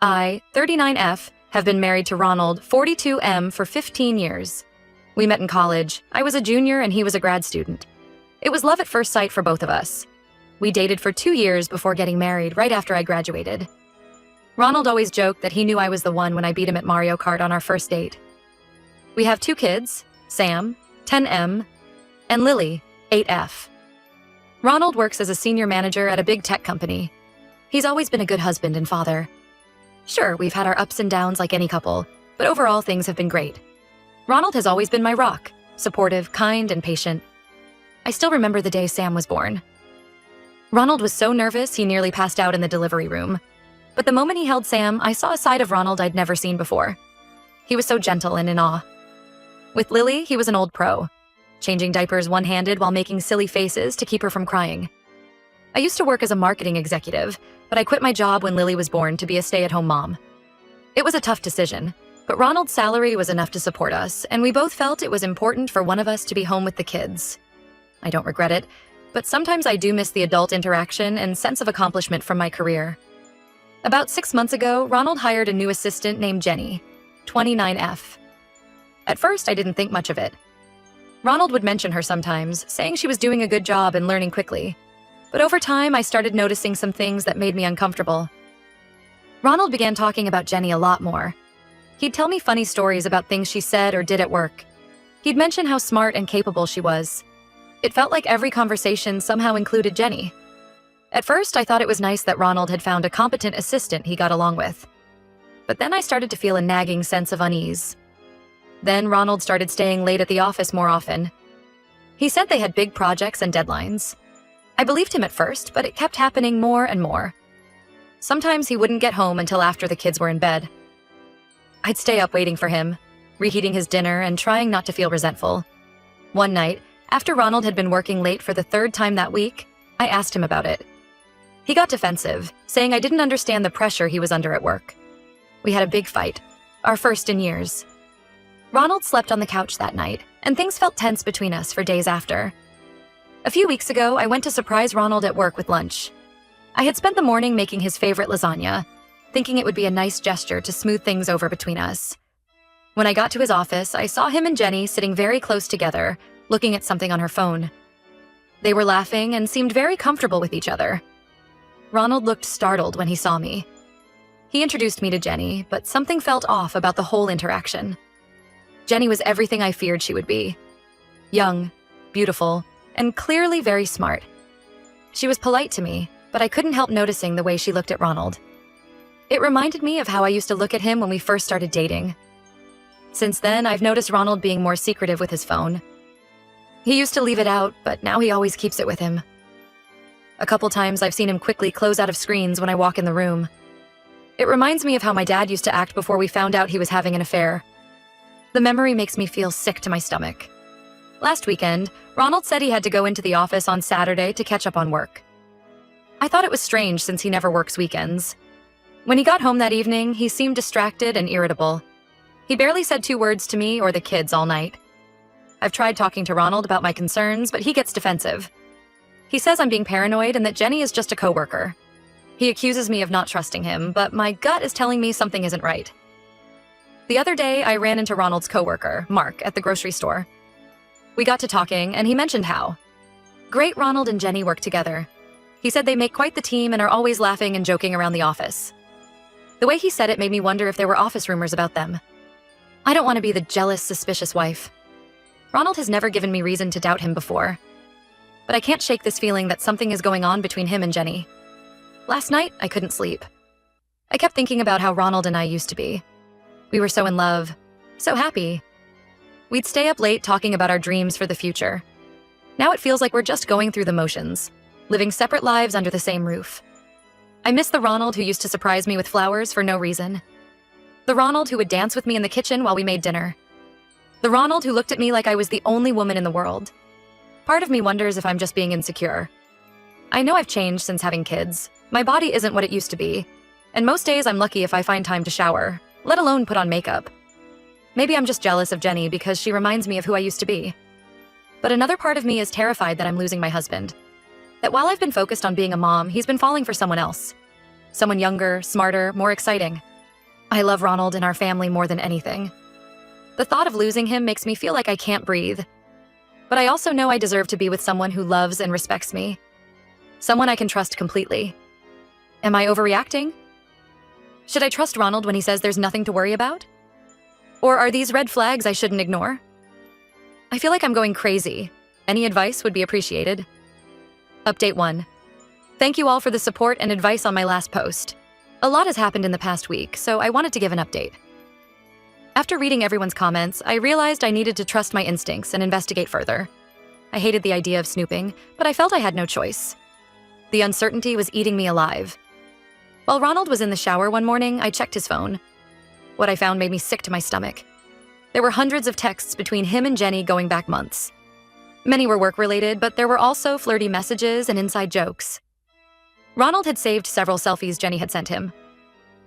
I, 39F, have been married to Ronald, 42M, for 15 years. We met in college. I was a junior and he was a grad student. It was love at first sight for both of us. We dated for 2 years before getting married right after I graduated. Ronald always joked that he knew I was the one when I beat him at Mario Kart on our first date. We have 2 kids, Sam, 10M, and Lily, 8F. Ronald works as a senior manager at a big tech company. He's always been a good husband and father. Sure, we've had our ups and downs like any couple, but overall things have been great. Ronald has always been my rock, supportive, kind, and patient. I still remember the day Sam was born. Ronald was so nervous he nearly passed out in the delivery room. But the moment he held Sam, I saw a side of Ronald I'd never seen before. He was so gentle and in awe. With Lily, he was an old pro, changing diapers one-handed while making silly faces to keep her from crying. I used to work as a marketing executive, but I quit my job when Lily was born to be a stay-at-home mom. It was a tough decision, but Ronald's salary was enough to support us, and we both felt it was important for one of us to be home with the kids. I don't regret it, but sometimes I do miss the adult interaction and sense of accomplishment from my career. About 6 months ago, Ronald hired a new assistant named Jenny, 29F. At first, I didn't think much of it. Ronald would mention her sometimes, saying she was doing a good job and learning quickly. But over time, I started noticing some things that made me uncomfortable. Ronald began talking about Jenny a lot more. He'd tell me funny stories about things she said or did at work. He'd mention how smart and capable she was. It felt like every conversation somehow included Jenny. At first, I thought it was nice that Ronald had found a competent assistant he got along with. But then I started to feel a nagging sense of unease. Then Ronald started staying late at the office more often. He said they had big projects and deadlines. I believed him at first, but it kept happening more and more. Sometimes he wouldn't get home until after the kids were in bed. I'd stay up waiting for him, reheating his dinner and trying not to feel resentful. One night, after Ronald had been working late for the 3rd time that week, I asked him about it. He got defensive, saying I didn't understand the pressure he was under at work. We had a big fight, our first in years. Ronald slept on the couch that night, and things felt tense between us for days after. A few weeks ago, I went to surprise Ronald at work with lunch. I had spent the morning making his favorite lasagna, thinking it would be a nice gesture to smooth things over between us. When I got to his office, I saw him and Jenny sitting very close together, looking at something on her phone. They were laughing and seemed very comfortable with each other. Ronald looked startled when he saw me. He introduced me to Jenny, but something felt off about the whole interaction. Jenny was everything I feared she would be. Young, beautiful, and clearly very smart. She was polite to me, but I couldn't help noticing the way she looked at Ronald. It reminded me of how I used to look at him when we first started dating. Since then, I've noticed Ronald being more secretive with his phone. He used to leave it out, but now he always keeps it with him. A couple times I've seen him quickly close out of screens when I walk in the room. It reminds me of how my dad used to act before we found out he was having an affair. The memory makes me feel sick to my stomach. Last weekend, Ronald said he had to go into the office on Saturday to catch up on work. I thought it was strange since he never works weekends. When he got home that evening, he seemed distracted and irritable. He barely said 2 words to me or the kids all night. I've tried talking to Ronald about my concerns, but he gets defensive. He says I'm being paranoid and that Jenny is just a coworker. He accuses me of not trusting him, but my gut is telling me something isn't right. The other day, I ran into Ronald's coworker, Mark, at the grocery store. We got to talking, and he mentioned how great Ronald and Jenny work together. He said they make quite the team and are always laughing and joking around the office. The way he said it made me wonder if there were office rumors about them. I don't want to be the jealous, suspicious wife. Ronald has never given me reason to doubt him before. But I can't shake this feeling that something is going on between him and Jenny. Last night, I couldn't sleep. I kept thinking about how Ronald and I used to be. We were so in love, so happy. We'd stay up late talking about our dreams for the future. Now it feels like we're just going through the motions, living separate lives under the same roof. I miss the Ronald who used to surprise me with flowers for no reason. The Ronald who would dance with me in the kitchen while we made dinner. The Ronald who looked at me like I was the only woman in the world. Part of me wonders if I'm just being insecure. I know I've changed since having kids. My body isn't what it used to be, and most days I'm lucky if I find time to shower, let alone put on makeup. Maybe I'm just jealous of Jenny because she reminds me of who I used to be. But another part of me is terrified that I'm losing my husband. That while I've been focused on being a mom, he's been falling for someone else. Someone younger, smarter, more exciting. I love Ronald and our family more than anything. The thought of losing him makes me feel like I can't breathe. But I also know I deserve to be with someone who loves and respects me. Someone I can trust completely. Am I overreacting? Should I trust Ronald when he says there's nothing to worry about? Or are these red flags I shouldn't ignore? I feel like I'm going crazy. Any advice would be appreciated. Update 1. Thank you all for the support and advice on my last post. A lot has happened in the past week, so I wanted to give an update. After reading everyone's comments, I realized I needed to trust my instincts and investigate further. I hated the idea of snooping, but I felt I had no choice. The uncertainty was eating me alive. While Ronald was in the shower one morning, I checked his phone. What I found made me sick to my stomach. There were hundreds of texts between him and Jenny going back months. Many were work-related, but there were also flirty messages and inside jokes. Ronald had saved several selfies Jenny had sent him.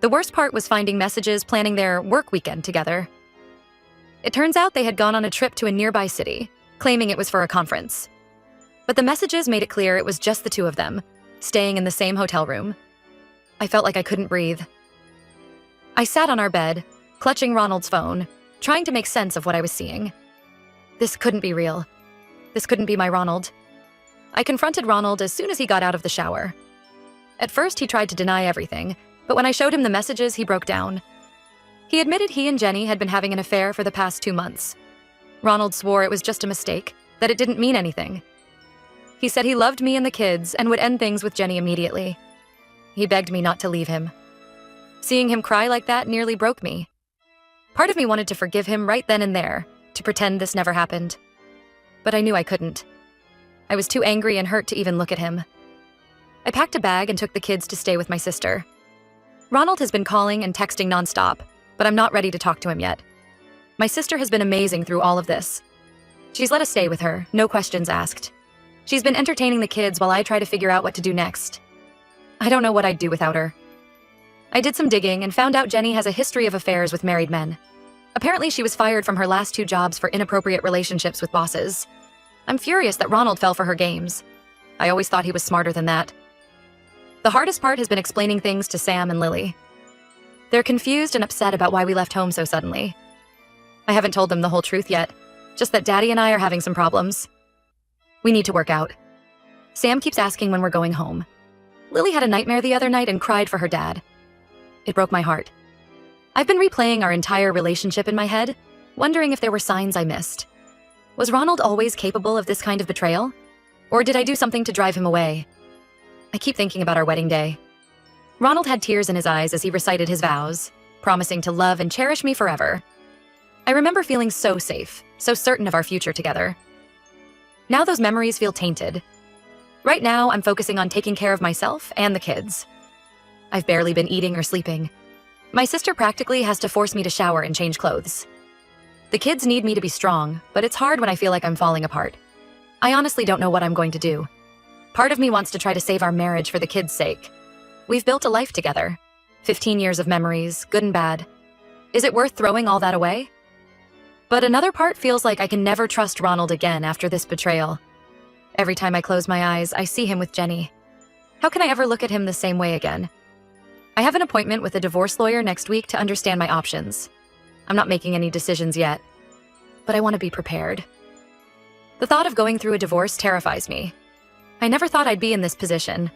The worst part was finding messages planning their work weekend together. It turns out they had gone on a trip to a nearby city, claiming it was for a conference. But the messages made it clear it was just the two of them, staying in the same hotel room. I felt like I couldn't breathe. I sat on our bed, clutching Ronald's phone, trying to make sense of what I was seeing. This couldn't be real. This couldn't be my Ronald. I confronted Ronald as soon as he got out of the shower. At first, he tried to deny everything, but when I showed him the messages, he broke down. He admitted he and Jenny had been having an affair for the past 2 months. Ronald swore it was just a mistake, that it didn't mean anything. He said he loved me and the kids and would end things with Jenny immediately. He begged me not to leave him. Seeing him cry like that nearly broke me. Part of me wanted to forgive him right then and there, to pretend this never happened. But I knew I couldn't. I was too angry and hurt to even look at him. I packed a bag and took the kids to stay with my sister. Ronald has been calling and texting nonstop, but I'm not ready to talk to him yet. My sister has been amazing through all of this. She's let us stay with her, no questions asked. She's been entertaining the kids while I try to figure out what to do next. I don't know what I'd do without her. I did some digging and found out Jenny has a history of affairs with married men. Apparently she was fired from her last 2 jobs for inappropriate relationships with bosses. I'm furious that Ronald fell for her games. I always thought he was smarter than that. The hardest part has been explaining things to Sam and Lily. They're confused and upset about why we left home so suddenly. I haven't told them the whole truth yet, just that Daddy and I are having some problems. We need to work out. Sam keeps asking when we're going home. Lily had a nightmare the other night and cried for her dad. It broke my heart. I've been replaying our entire relationship in my head, wondering if there were signs I missed. Was Ronald always capable of this kind of betrayal? Or did I do something to drive him away? I keep thinking about our wedding day. Ronald had tears in his eyes as he recited his vows, promising to love and cherish me forever. I remember feeling so safe, so certain of our future together. Now those memories feel tainted. Right now, I'm focusing on taking care of myself and the kids. I've barely been eating or sleeping. My sister practically has to force me to shower and change clothes. The kids need me to be strong, but it's hard when I feel like I'm falling apart. I honestly don't know what I'm going to do. Part of me wants to try to save our marriage for the kids' sake. We've built a life together. 15 years of memories, good and bad. Is it worth throwing all that away? But another part feels like I can never trust Ronald again after this betrayal. Every time I close my eyes, I see him with Jenny. How can I ever look at him the same way again? I have an appointment with a divorce lawyer next week to understand my options. I'm not making any decisions yet, but I want to be prepared. The thought of going through a divorce terrifies me. I never thought I'd be in this position.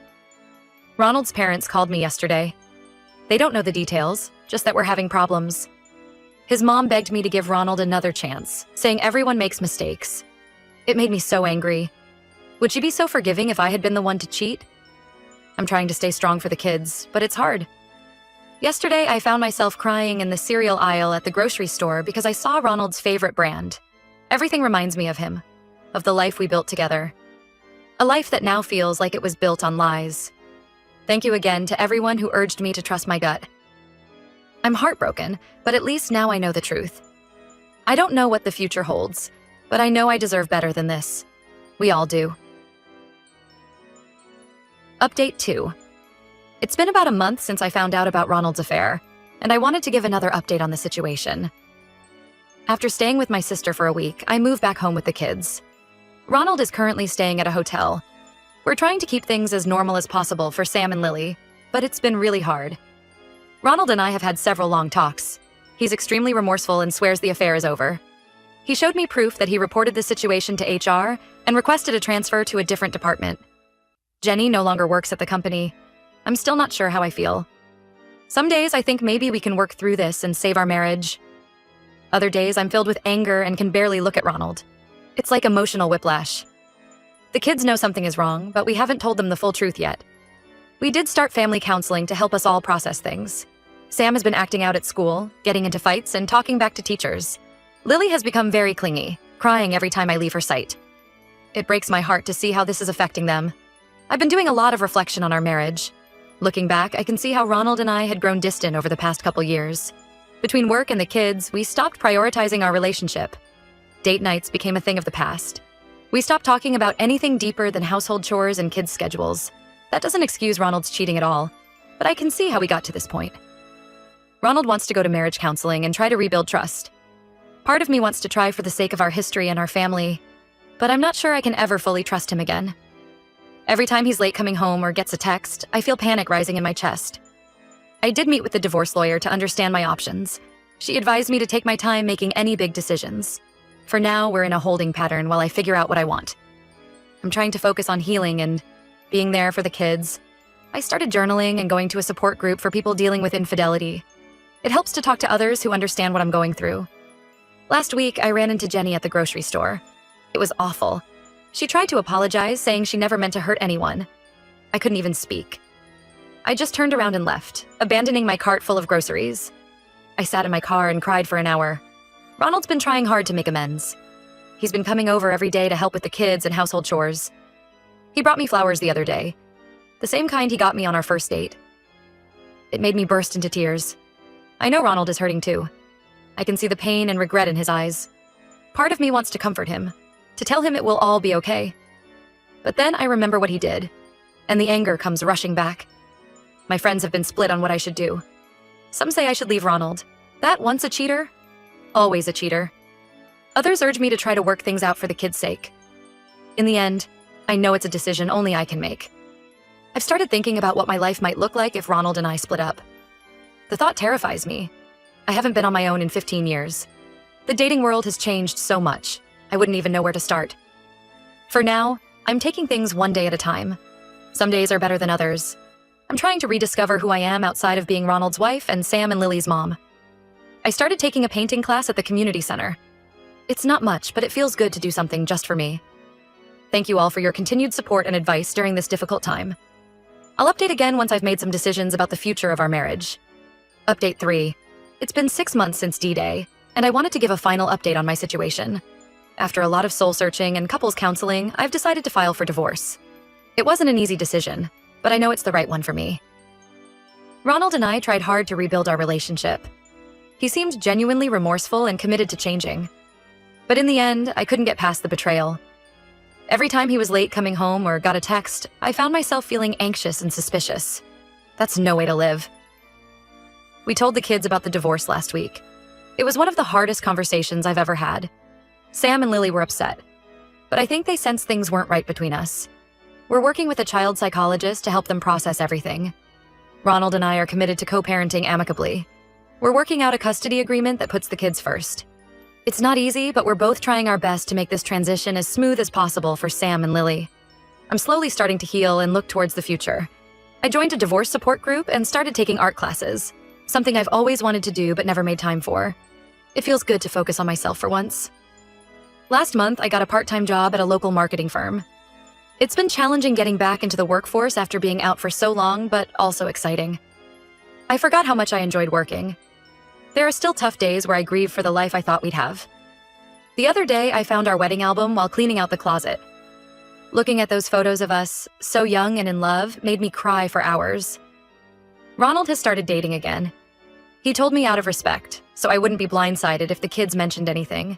Ronald's parents called me yesterday. They don't know the details, just that we're having problems. His mom begged me to give Ronald another chance, saying everyone makes mistakes. It made me so angry. Would she be so forgiving if I had been the one to cheat? I'm trying to stay strong for the kids, but it's hard. Yesterday, I found myself crying in the cereal aisle at the grocery store because I saw Ronald's favorite brand. Everything reminds me of him, of the life we built together. A life that now feels like it was built on lies. Thank you again to everyone who urged me to trust my gut. I'm heartbroken, but at least now I know the truth. I don't know what the future holds, but I know I deserve better than this. We all do. Update 2. It's been about a month since I found out about Ronald's affair, and I wanted to give another update on the situation. After staying with my sister for a week, I moved back home with the kids. Ronald is currently staying at a hotel. We're trying to keep things as normal as possible for Sam and Lily, but it's been really hard. Ronald and I have had several long talks. He's extremely remorseful and swears the affair is over. He showed me proof that he reported the situation to HR and requested a transfer to a different department. Jenny no longer works at the company. I'm still not sure how I feel. Some days I think maybe we can work through this and save our marriage. Other days I'm filled with anger and can barely look at Ronald. It's like emotional whiplash. The kids know something is wrong, but we haven't told them the full truth yet. We did start family counseling to help us all process things. Sam has been acting out at school, getting into fights, and talking back to teachers. Lily has become very clingy, crying every time I leave her sight. It breaks my heart to see how this is affecting them. I've been doing a lot of reflection on our marriage. Looking back, I can see how Ronald and I had grown distant over the past couple years. Between work and the kids, we stopped prioritizing our relationship. Date nights became a thing of the past. We stopped talking about anything deeper than household chores and kids' schedules. That doesn't excuse Ronald's cheating at all, but I can see how we got to this point. Ronald wants to go to marriage counseling and try to rebuild trust. Part of me wants to try for the sake of our history and our family, but I'm not sure I can ever fully trust him again. Every time he's late coming home or gets a text, I feel panic rising in my chest. I did meet with the divorce lawyer to understand my options. She advised me to take my time making any big decisions. For now, we're in a holding pattern while I figure out what I want. I'm trying to focus on healing and being there for the kids. I started journaling and going to a support group for people dealing with infidelity. It helps to talk to others who understand what I'm going through. Last week, I ran into Jenny at the grocery store. It was awful. She tried to apologize, saying she never meant to hurt anyone. I couldn't even speak. I just turned around and left, abandoning my cart full of groceries. I sat in my car and cried for an hour. Ronald's been trying hard to make amends. He's been coming over every day to help with the kids and household chores. He brought me flowers the other day, the same kind he got me on our first date. It made me burst into tears. I know Ronald is hurting too. I can see the pain and regret in his eyes. Part of me wants to comfort him, to tell him it will all be okay. But then I remember what he did, and the anger comes rushing back. My friends have been split on what I should do. Some say I should leave Ronald. That once a cheater, always a cheater. Others urge me to try to work things out for the kids' sake. In the end, I know it's a decision only I can make. I've started thinking about what my life might look like if Ronald and I split up. The thought terrifies me. I haven't been on my own in 15 years. The dating world has changed so much, I wouldn't even know where to start. For now, I'm taking things one day at a time. Some days are better than others. I'm trying to rediscover who I am outside of being Ronald's wife and Sam and Lily's mom. I started taking a painting class at the community center. It's not much, but it feels good to do something just for me. Thank you all for your continued support and advice during this difficult time. I'll update again once I've made some decisions about the future of our marriage. Update 3. It's been 6 months since D-Day, and I wanted to give a final update on my situation. After a lot of soul-searching and couples counseling, I've decided to file for divorce. It wasn't an easy decision, but I know it's the right one for me. Ronald and I tried hard to rebuild our relationship. He seemed genuinely remorseful and committed to changing. But in the end, I couldn't get past the betrayal. Every time he was late coming home or got a text, I found myself feeling anxious and suspicious. That's no way to live. We told the kids about the divorce last week. It was one of the hardest conversations I've ever had. Sam and Lily were upset, but I think they sensed things weren't right between us. We're working with a child psychologist to help them process everything. Ronald and I are committed to co-parenting amicably. We're working out a custody agreement that puts the kids first. It's not easy, but we're both trying our best to make this transition as smooth as possible for Sam and Lily. I'm slowly starting to heal and look towards the future. I joined a divorce support group and started taking art classes, something I've always wanted to do but never made time for. It feels good to focus on myself for once. Last month, I got a part-time job at a local marketing firm. It's been challenging getting back into the workforce after being out for so long, but also exciting. I forgot how much I enjoyed working. There are still tough days where I grieve for the life I thought we'd have. The other day, I found our wedding album while cleaning out the closet. Looking at those photos of us, so young and in love, made me cry for hours. Ronald has started dating again. He told me out of respect, so I wouldn't be blindsided if the kids mentioned anything.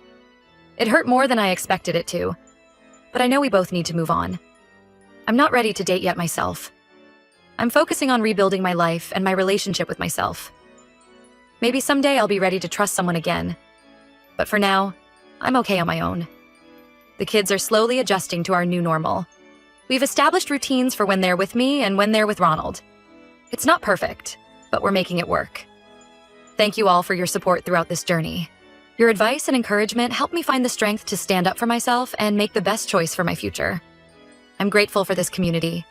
It hurt more than I expected it to, but I know we both need to move on. I'm not ready to date yet myself. I'm focusing on rebuilding my life and my relationship with myself. Maybe someday I'll be ready to trust someone again. But for now, I'm okay on my own. The kids are slowly adjusting to our new normal. We've established routines for when they're with me and when they're with Ronald. It's not perfect, but we're making it work. Thank you all for your support throughout this journey. Your advice and encouragement helped me find the strength to stand up for myself and make the best choice for my future. I'm grateful for this community,